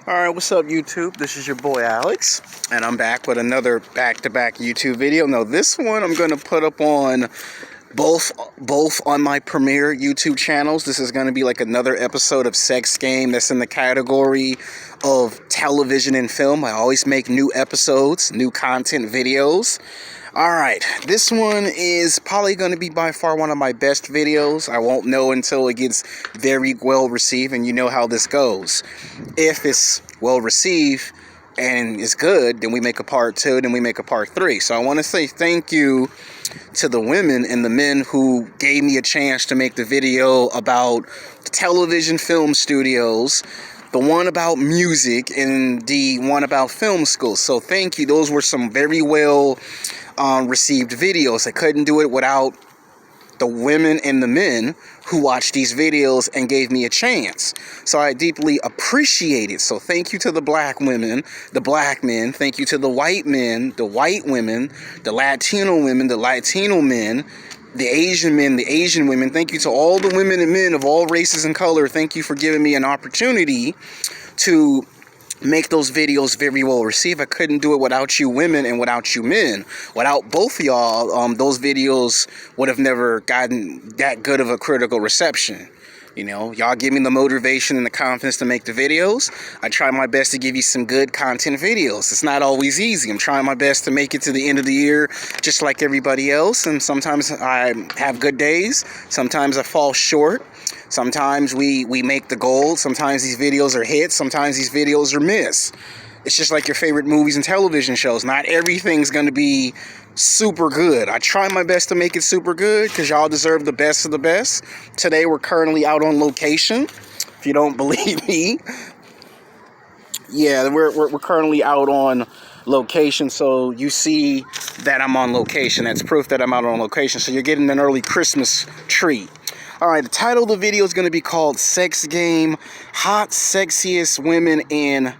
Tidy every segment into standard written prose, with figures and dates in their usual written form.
Alright, what's up YouTube? This is your boy Alex, and I'm back with another back-to-back YouTube video. Now this one I'm going to put up on both on my premiere YouTube channels. This is going to be like another episode of Sex Game that's in the category of television and film. I always make new episodes, new content videos. Alright, this one is probably going to be by far one of my best videos. I won't know until it gets very well received, and you know how this goes. If it's well received and it's good, then we make a part 2, then we make a part 3. So I want to say thank you to the women and the men who gave me a chance to make the video about television film studios, the one about music, and the one about film school. So thank you. Those were some very well received videos. I couldn't do it without the women and the men who watched these videos and gave me a chance. So I deeply appreciate it. So thank you to the black women, the black men. Thank you to the white men, the white women, the Latino women, the Latino men, the Asian men, the Asian women. Thank you to all the women and men of all races and color. Thank you for giving me an opportunity to make those videos very well received. I couldn't do it without you women and without you men. Without both of y'all, those videos would have never gotten that good of a critical reception. You know, y'all give me the motivation and the confidence to make the videos. I try my best to give you some good content videos. It's not always easy. I'm trying my best to make it to the end of the year just like everybody else. And sometimes I have good days. Sometimes I fall short. Sometimes we make the goal. Sometimes these videos are hits. Sometimes these videos are miss. It's just like your favorite movies and television shows. Not everything's going to be super good. I try my best to make it super good because y'all deserve the best of the best. Today we're currently out on location. If you don't believe me. Yeah, we're currently out on location, so you see that I'm on location. That's proof that I'm out on location. So you're getting an early Christmas treat. Alright, the title of the video is going to be called Sex Game, Hot Sexiest Women in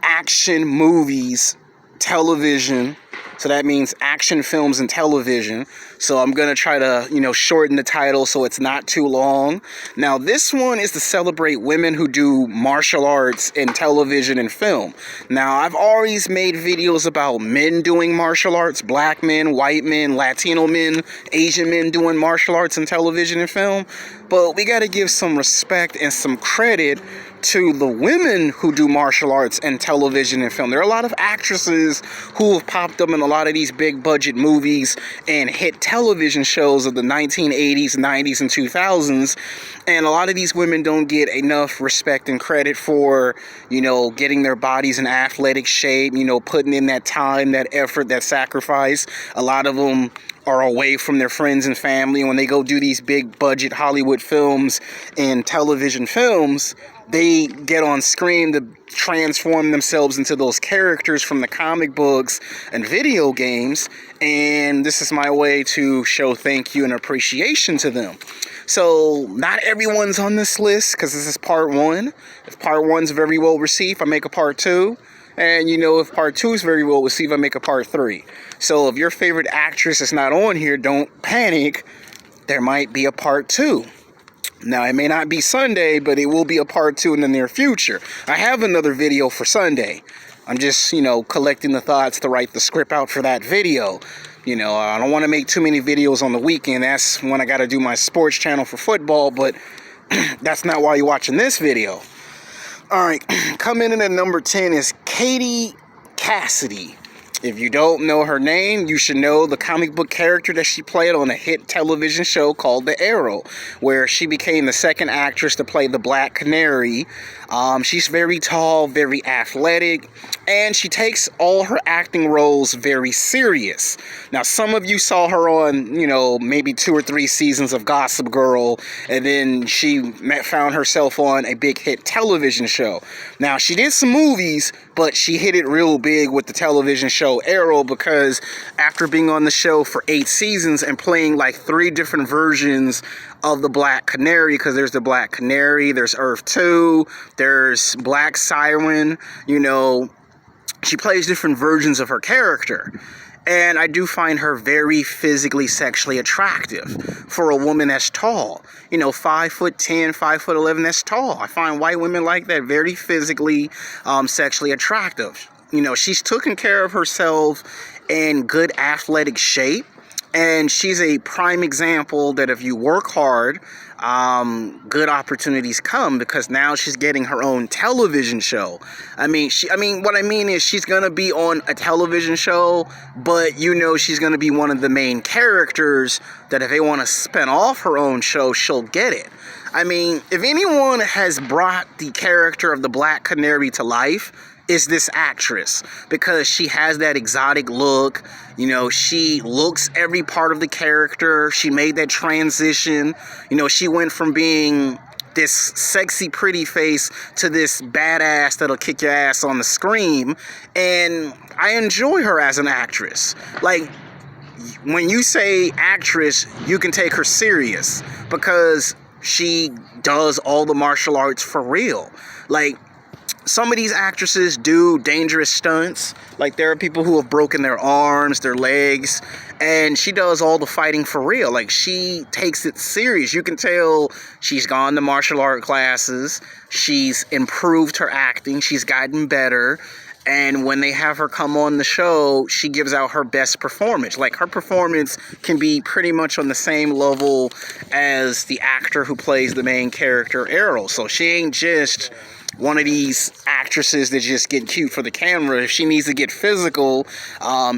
Action Movies, Television. So that means action films and television. So I'm going to try to, shorten the title so it's not too long. Now, this one is to celebrate women who do martial arts in television and film. Now, I've always made videos about men doing martial arts, black men, white men, Latino men, Asian men doing martial arts in television and film. But we got to give some respect and some credit to the women who do martial arts and television and film. There are a lot of actresses who have popped up in a lot of these big budget movies and hit television shows of the 1980s, 90s, and 2000s. And a lot of these women don't get enough respect and credit for, getting their bodies in athletic shape, putting in that time, that effort, that sacrifice. A lot of them are away from their friends and family. When they go do these big budget Hollywood films and television films, they get on screen to transform themselves into those characters from the comic books and video games. And this is my way to show thank you and appreciation to them. So not everyone's on this list because this is part 1. If part 1's very well received, I make a part 2. And if part 2 is very well received, I make a part 3. So if your favorite actress is not on here, don't panic. There might be a part 2. Now, it may not be Sunday, but it will be a part 2 in the near future. I have another video for Sunday. I'm just, collecting the thoughts to write the script out for that video. I don't want to make too many videos on the weekend. That's when I got to do my sports channel for football, but that's not why you're watching this video. Alright, coming in at number 10 is Cassidy. If you don't know her name, you should know the comic book character that she played on a hit television show called The Arrow, where she became the second actress to play the Black Canary. She's very tall, very athletic, and she takes all her acting roles very serious. Now, some of you saw her on, maybe 2 or 3 seasons of Gossip Girl, and then she found herself on a big hit television show. Now, she did some movies, but she hit it real big with the television show Arrow, because after being on the show for 8 seasons and playing like 3 different versions of the Black Canary, because there's the Black Canary, there's Earth 2, there's Black Siren, she plays different versions of her character. And I do find her very physically, sexually attractive for a woman that's tall. You know, 5'10", 5'11", that's tall. I find white women like that very physically, sexually attractive. You know, she's taken care of herself in good athletic shape. And she's a prime example that if you work hard, good opportunities come, because now she's getting her own television show. What I mean is she's going to be on a television show, but you know she's going to be one of the main characters that if they want to spin off her own show, she'll get it. I mean, if anyone has brought the character of the Black Canary to life, is this actress, because she has that exotic look. You know, she looks every part of the character. She made that transition. You know, she went from being this sexy, pretty face to this badass that'll kick your ass on the screen. And I enjoy her as an actress. Like, when you say actress, you can take her serious, because she does all the martial arts for real. Like, some of these actresses do dangerous stunts. Like, there are people who have broken their arms, their legs, and she does all the fighting for real. Like, she takes it serious. You can tell she's gone to martial art classes. She's improved her acting. She's gotten better. And when they have her come on the show, she gives out her best performance. Like, her performance can be pretty much on the same level as the actor who plays the main character, Errol. So she ain't just one of these actresses that just get cute for the camera. If she needs to get physical,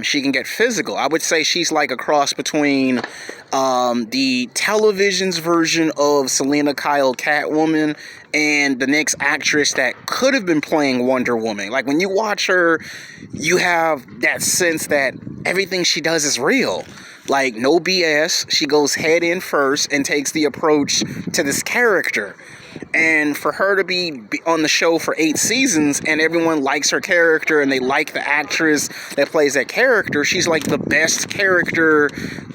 she can get physical. I would say she's like a cross between the television's version of Selena Kyle Catwoman and the next actress that could have been playing Wonder Woman. Like, when you watch her, you have that sense that everything she does is real. Like, no BS. She goes head in first and takes the approach to this character. And for her to be on the show for 8 seasons and everyone likes her character and they like the actress that plays that character, she's like the best character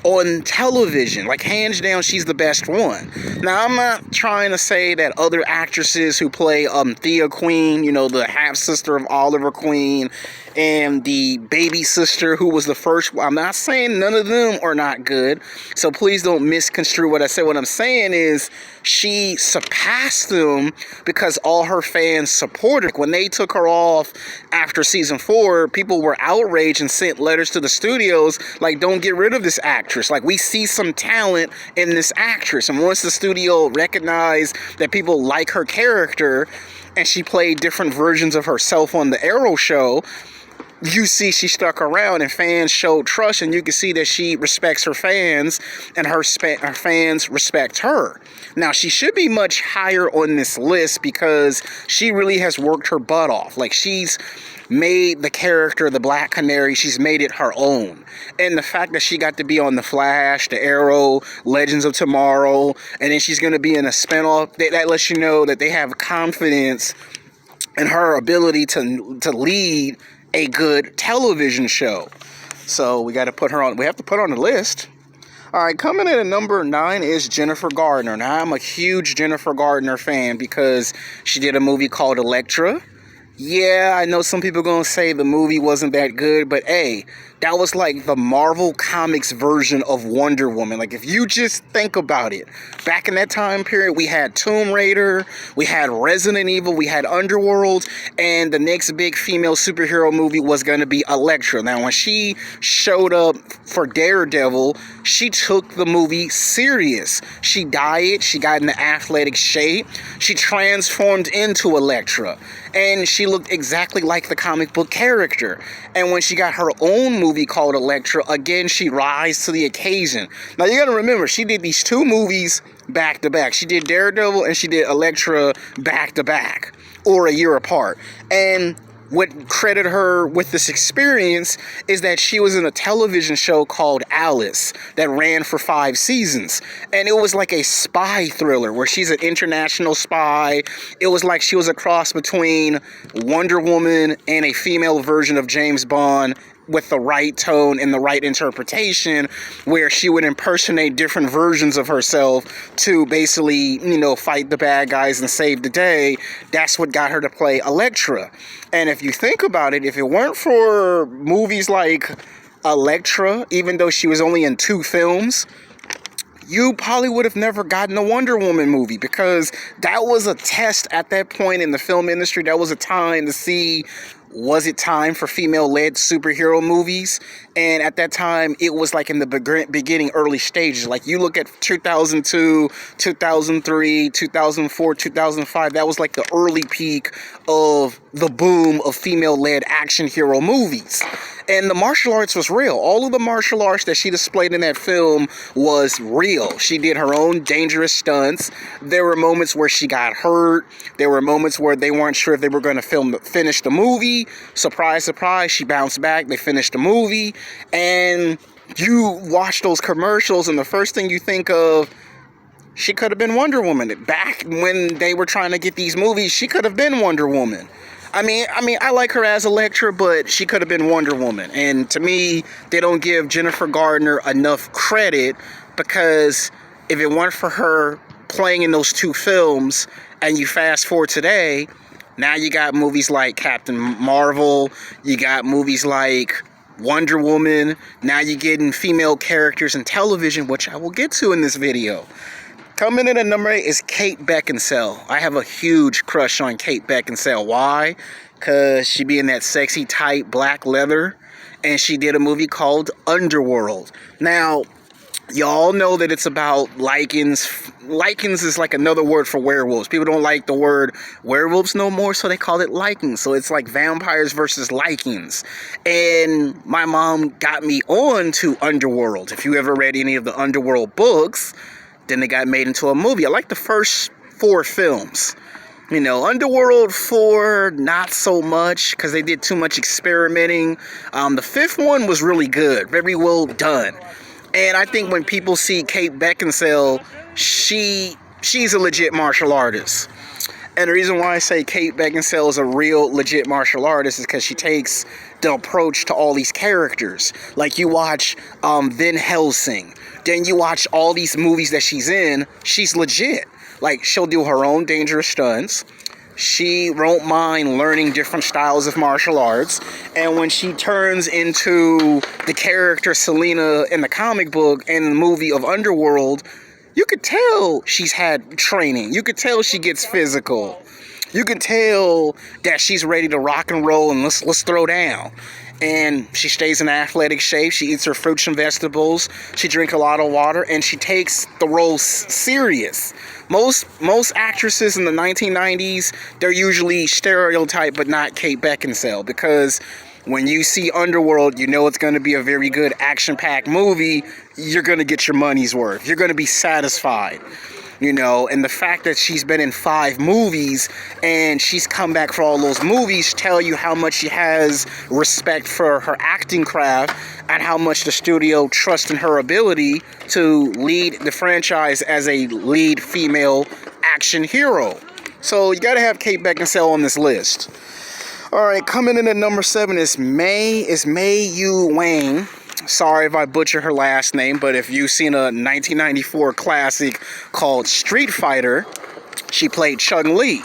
on television. Like, hands down, she's the best one. Now, I'm not trying to say that other actresses who play Thea Queen, you know, the half-sister of Oliver Queen, and the baby sister who was the first, I'm not saying none of them are not good, so please don't misconstrue what I said. What I'm saying is she surpassed them because all her fans supported her. When they took her off after season 4, people were outraged and sent letters to the studios like, don't get rid of this actress. Like, we see some talent in this actress. And once the studio recognized that people like her character and she played different versions of herself on the Arrow show, you see she stuck around and fans showed trust, and you can see that she respects her fans and her fans respect her. Now, she should be much higher on this list because she really has worked her butt off. Like, she's made the character, the Black Canary, she's made it her own. And the fact that she got to be on The Flash, The Arrow, Legends of Tomorrow, and then she's going to be in a spinoff, that lets you know that they have confidence in her ability to lead a good television show. So we got to put her on. We have to put her on the list. All right, coming in at number 9 is Jennifer Garner. Now, I'm a huge Jennifer Garner fan because she did a movie called Elektra. Yeah, I know some people are going to say the movie wasn't that good, but hey, that was like the Marvel Comics version of Wonder Woman. Like, if you just think about it, back in that time period, we had Tomb Raider, we had Resident Evil, we had Underworld, and the next big female superhero movie was going to be Elektra. Now, when she showed up for Daredevil, she took the movie serious. She dieted, she got into athletic shape, she transformed into Elektra, and she looked exactly like the comic book character. And when she got her own movie called Elektra, again, she rise to the occasion. Now, you gotta remember, she did these 2 movies back to back. She did Daredevil and she did Elektra back to back, or a year apart. And what credited her with this experience is that she was in a television show called Alice that ran for 5 seasons. And it was like a spy thriller where she's an international spy. It was like she was a cross between Wonder Woman and a female version of James Bond, with the right tone and the right interpretation, where she would impersonate different versions of herself to basically, you know, fight the bad guys and save the day. That's what got her to play Elektra. And if you think about it, if it weren't for movies like Elektra, even though she was only in 2 films, you probably would have never gotten a Wonder Woman movie, because that was a test at that point in the film industry. That was a time to see, was it time for female-led superhero movies? And at that time, it was like in the beginning, early stages. Like, you look at 2002, 2003, 2004, 2005, that was like the early peak of the boom of female-led action hero movies. And the martial arts was real. All of the martial arts that she displayed in that film was real. She did her own dangerous stunts. There were moments where she got hurt. There were moments where they weren't sure if they were going to finish the movie. Surprise, surprise, she bounced back. They finished the movie. And you watch those commercials, and the first thing you think of, she could have been Wonder Woman. Back when they were trying to get these movies, she could have been Wonder Woman. I mean, I like her as Elektra, but she could have been Wonder Woman. And to me, they don't give Jennifer Garner enough credit, because if it weren't for her playing in those 2 films, and you fast forward today, now you got movies like Captain Marvel, you got movies like Wonder Woman, now you're getting female characters in television, which I will get to in this video. Coming in at number 8 is Kate Beckinsale. I have a huge crush on Kate Beckinsale. Why? Because she be in that sexy, tight black leather, and she did a movie called Underworld. Now, y'all know that it's about lichens. Lichens is like another word for werewolves. People don't like the word werewolves no more, so they call it lichens. So it's like vampires versus lichens. And my mom got me on to Underworld. If you ever read any of the Underworld books, then they got made into a movie. I like the first 4 films. You know, Underworld 4, not so much, because they did too much experimenting. The 5th one was really good, very well done. And I think when people see Kate Beckinsale, she's a legit martial artist. And the reason why I say Kate Beckinsale is a real legit martial artist is because she takes the approach to all these characters. Like, you watch Van Helsing, then you watch all these movies that she's in, she's legit. Like, she'll do her own dangerous stunts. She won't mind learning different styles of martial arts. And when she turns into the character Selena in the comic book and the movie of Underworld, you could tell she's had training. You could tell she gets physical. You could tell that she's ready to rock and roll and let's throw down. And she stays in athletic shape. She eats her fruits and vegetables. She drinks a lot of water, and she takes the role serious. Most actresses in the 1990s, they're usually stereotyped, but not Kate Beckinsale, because when you see Underworld, you know it's going to be a very good action-packed movie. You're going to get your money's worth. You're going to be satisfied. You know, and the fact that she's been in 5 movies and she's come back for all those movies tell you how much she has respect for her acting craft and how much the studio trusts in her ability to lead the franchise as a lead female action hero. So you got to have Kate Beckinsale on this list. All right, coming in at number 7 is Yeoh Wang. Sorry if I butcher her last name, but if you've seen a 1994 classic called Street Fighter, she played Chun-Li.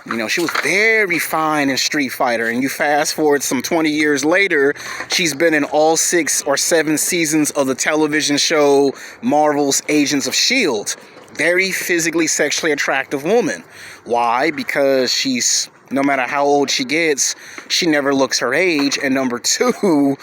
You know, she was very fine in Street Fighter, and you fast forward some 20 years later, she's been in all 6 or 7 seasons of the television show Marvel's Agents of S.H.I.E.L.D. Very physically, sexually attractive woman. Why? Because she's, no matter how old she gets, she never looks her age. And number 2,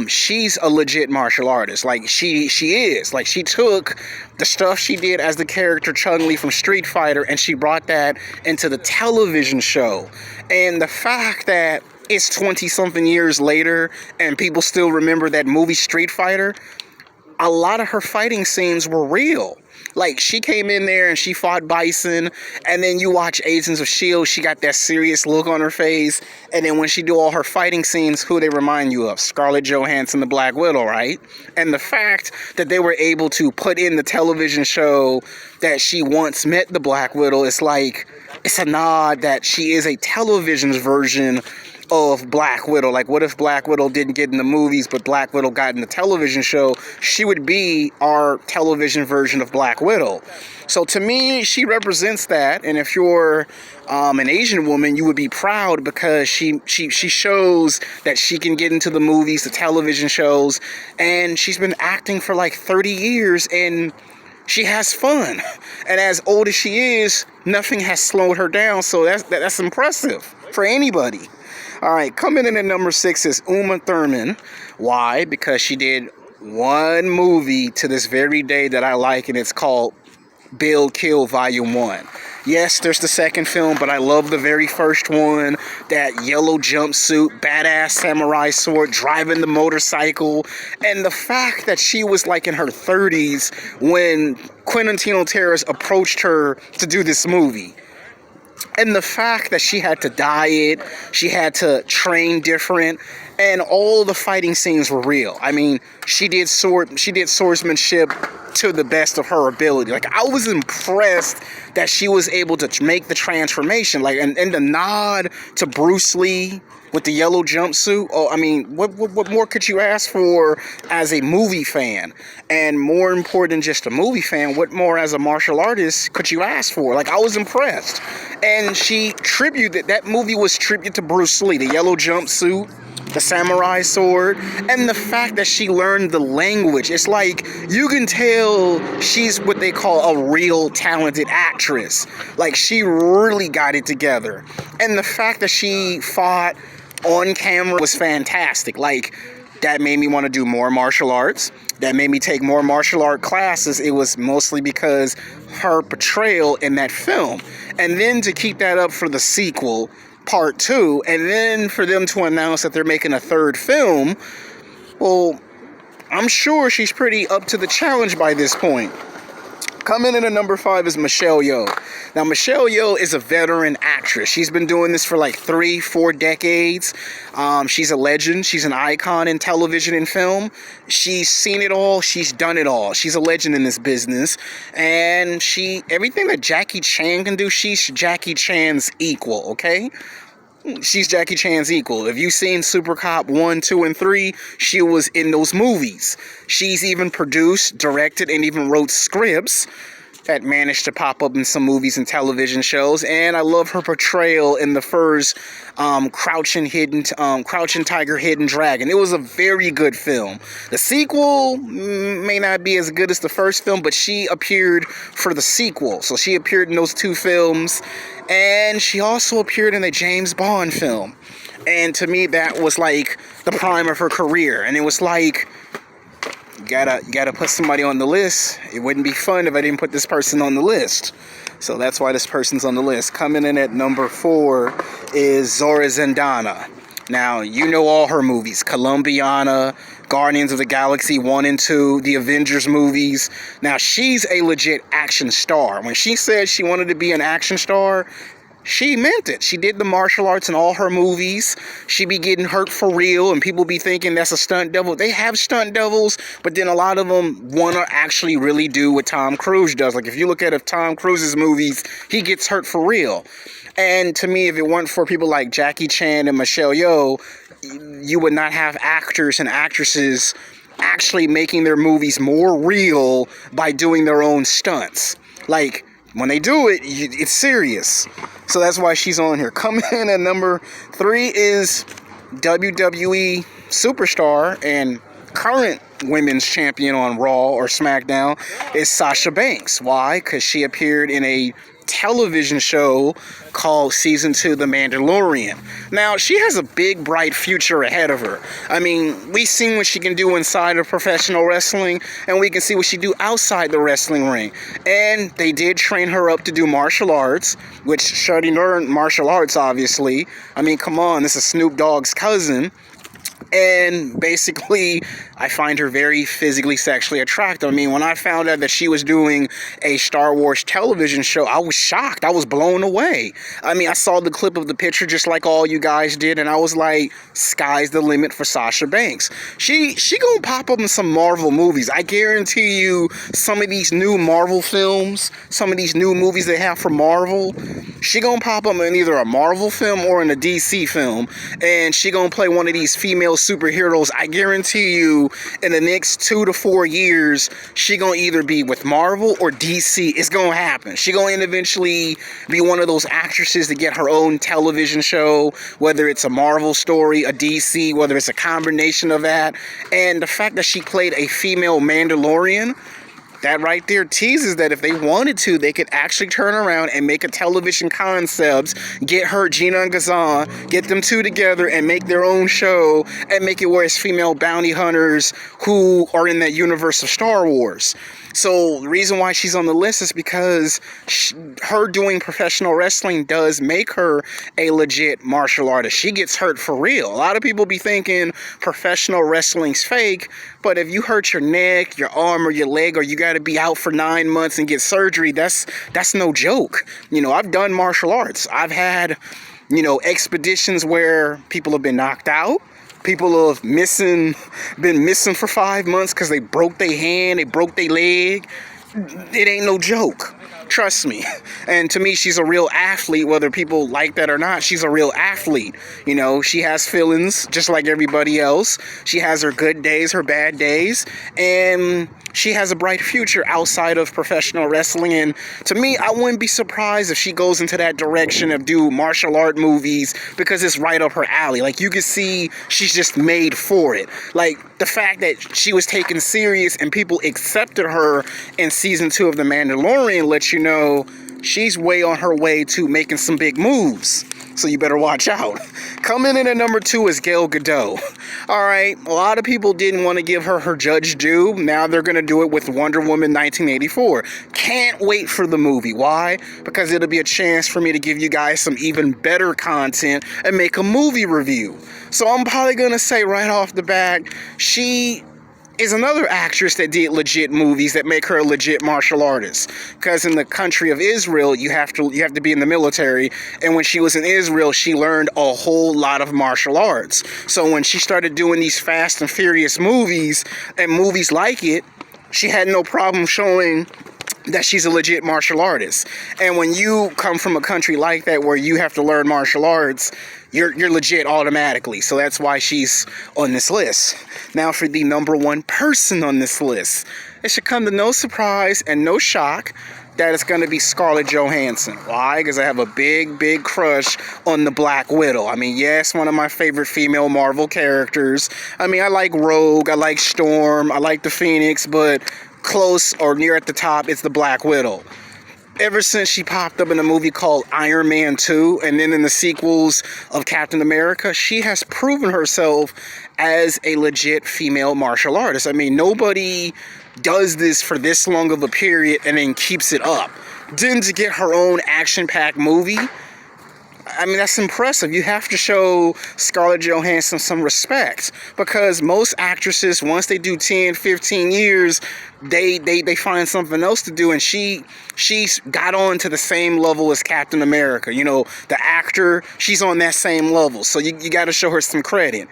she's a legit martial artist. Like, she is. Like, she took the stuff she did as the character Chun-Li from Street Fighter, and she brought that into the television show. And the fact that it's 20-something years later, and people still remember that movie Street Fighter, a lot of her fighting scenes were real. Like, she came in there and she fought Bison, and then you watch Agents of S.H.I.E.L.D., she got that serious look on her face, and then when she do all her fighting scenes, who they remind you of? Scarlett Johanson, the Black Widow, right? And the fact that they were able to put in the television show that she once met the Black Widow, it's like, it's a nod that she is a television's version of Black Widow. Like, what if Black Widow didn't get in the movies, but Black Widow got in the television show? She would be our television version of Black Widow. So to me, she represents that. And if you're an Asian woman, you would be proud because she shows that she can get into the movies, the television shows, and she's been acting for like 30 years, and she has fun. And as old as she is, nothing has slowed her down. So that's impressive for anybody. All right, coming in at number 6 is Uma Thurman. Why? Because she did one movie to this very day that I like, and it's called Build Kill Volume 1. Yes, there's the second film, but I love the very first one. That yellow jumpsuit, badass samurai sword, driving the motorcycle. And the fact that she was like in her 30s when Quentin Tarantino approached her to do this movie. And the fact that she had to diet, she had to train different, and all the fighting scenes were real. I mean, she did swordsmanship to the best of her ability. Like, I was impressed that she was able to make the transformation. Like, and the nod to Bruce Lee with the yellow jumpsuit. Oh, I mean, what more could you ask for as a movie fan? And more important than just a movie fan, what more as a martial artist could you ask for? Like, I was impressed. And that movie was tribute to Bruce Lee, the yellow jumpsuit, the samurai sword, and the fact that she learned the language. It's like, you can tell she's what they call a real talented actress. Like, she really got it together. And the fact that she fought on camera was fantastic. Like, that made me want to do more martial arts. That made me take more martial art classes. It was mostly because her portrayal in that film. And then to keep that up for the sequel, part 2, and then for them to announce that they're making a third film, well, I'm sure she's pretty up to the challenge by this point. Coming in at number 5 is Michelle Yeoh. Now, Michelle Yeoh is a veteran actress. She's been doing this for like 3-4 decades. She's a legend. She's an icon in television and film. She's seen it all. She's done it all. She's a legend in this business. And everything that Jackie Chan can do, she's Jackie Chan's equal, okay? She's Jackie Chan's equal. If you've seen Super Cop 1, 2, and 3, she was in those movies. She's even produced, directed, and even wrote scripts that managed to pop up in some movies and television shows. And I love her portrayal in the first Crouching Tiger, Hidden Dragon. It was a very good film. The sequel may not be as good as the first film, but she appeared for the sequel. So she appeared in those 2 films. And she also appeared in a James Bond film. And to me, that was like the prime of her career. And it was like, you gotta put somebody on the list. It wouldn't be fun if I didn't put this person on the list. So that's why this person's on the list. Coming in at number 4 is Zoe Saldana. Now, you know all her movies. Colombiana, Guardians of the Galaxy 1 and 2, the Avengers movies. Now, she's a legit action star. When she said she wanted to be an action star, she meant it. She did the martial arts in all her movies. She be getting hurt for real, and people be thinking that's a stunt double. They have stunt doubles, but then a lot of them want to actually really do what Tom Cruise does. Like, if you look at Tom Cruise's movies, he gets hurt for real. And to me, if it weren't for people like Jackie Chan and Michelle Yeoh, you would not have actors and actresses actually making their movies more real by doing their own stunts. Like, when they do it, it's serious. So that's why she's on here. Coming in at number 3 is WWE superstar and current women's champion on Raw or SmackDown is Sasha Banks. Why? Because she appeared in a television show called Season 2 The Mandalorian. Now, she has a big, bright future ahead of her. I mean, we've seen what she can do inside of professional wrestling, and we can see what she do outside the wrestling ring. And they did train her up to do martial arts, which she already learned martial arts, obviously. I mean, come on, this is Snoop Dogg's cousin. And basically, I find her very physically, sexually attractive. I mean, when I found out that she was doing a Star Wars television show, I was shocked. I was blown away. I mean, I saw the clip of the picture just like all you guys did, and I was like, sky's the limit for Sasha Banks. She gonna pop up in some Marvel movies. I guarantee you some of these new Marvel films, some of these new movies they have for Marvel, she gonna pop up in either a Marvel film or in a DC film, and she gonna play one of these female superheroes. I guarantee you in the next 2 to 4 years, she gonna either be with Marvel or DC. It's gonna happen. She gonna eventually be one of those actresses to get her own television show, whether it's a Marvel story, a DC, whether it's a combination of that. And the fact that she played a female Mandalorian, that right there teases that if they wanted to, they could actually turn around and make a television concept, get her, Gina and Gazan, get them two together and make their own show and make it where it's female bounty hunters who are in that universe of Star Wars. So the reason why she's on the list is because her doing professional wrestling does make her a legit martial artist. She gets hurt for real. A lot of people be thinking professional wrestling's fake, but if you hurt your neck, your arm, or your leg, or you got to be out for 9 months and get surgery, that's no joke. You know, I've done martial arts. I've had, expeditions where people have been knocked out. People have been missing for 5 months because they broke their hand, they broke their leg. It ain't no joke. Trust me. And to me, she's a real athlete, whether people like that or not. She's a real athlete. She has feelings just like everybody else. She has her good days, her bad days, and she has a bright future outside of professional wrestling. And to me, I wouldn't be surprised if she goes into that direction of do martial art movies, because it's right up her alley. Like, you can see she's just made for it. Like, the fact that she was taken serious and people accepted her in season 2 of The Mandalorian lets you know she's way on her way to making some big moves. So you better watch out. Coming in at number 2 is Gadot. Alright, a lot of people didn't want to give her her judge due. Now they're going to do it with Wonder Woman 1984. Can't wait for the movie. Why? Because it'll be a chance for me to give you guys some even better content and make a movie review. So I'm probably going to say right off the bat, she is another actress that did legit movies that make her a legit martial artist. Because in the country of Israel, you have to be in the military. And when she was in Israel, she learned a whole lot of martial arts. So when she started doing these Fast and Furious movies and movies like it, she had no problem showing that she's a legit martial artist. And when you come from a country like that where you have to learn martial arts, you're legit automatically. So that's why she's on this list. Now for the number 1 person on this list. It should come to no surprise and no shock that it's going to be Scarlett Johansson. Why? Because I have a big crush on the Black Widow. I mean, yes, one of my favorite female Marvel characters. I mean, I like Rogue, I like Storm, I like the Phoenix, but close or near at the top, it's the Black Widow. Ever since she popped up in a movie called Iron Man 2, and then in the sequels of Captain America, she has proven herself as a legit female martial artist. I mean, nobody does this for this long of a period and then keeps it up. Then to get her own action-packed movie, I mean, that's impressive. You have to show Scarlett Johansson some respect, because most actresses, once they do 10, 15 years, they find something else to do, and she's got on to the same level as Captain America. The actor, she's on that same level, so you got to show her some credit.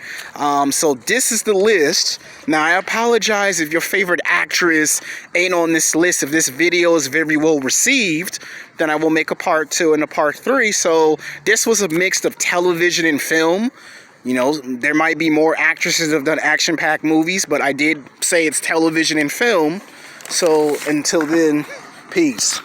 So this is the list. Now, I apologize if your favorite actress ain't on this list. If this video is very well received, then I will make a part 2 and a part 3. So this was a mix of television and film. There might be more actresses that have done action-packed movies, but I did say it's television and film. So until then, peace.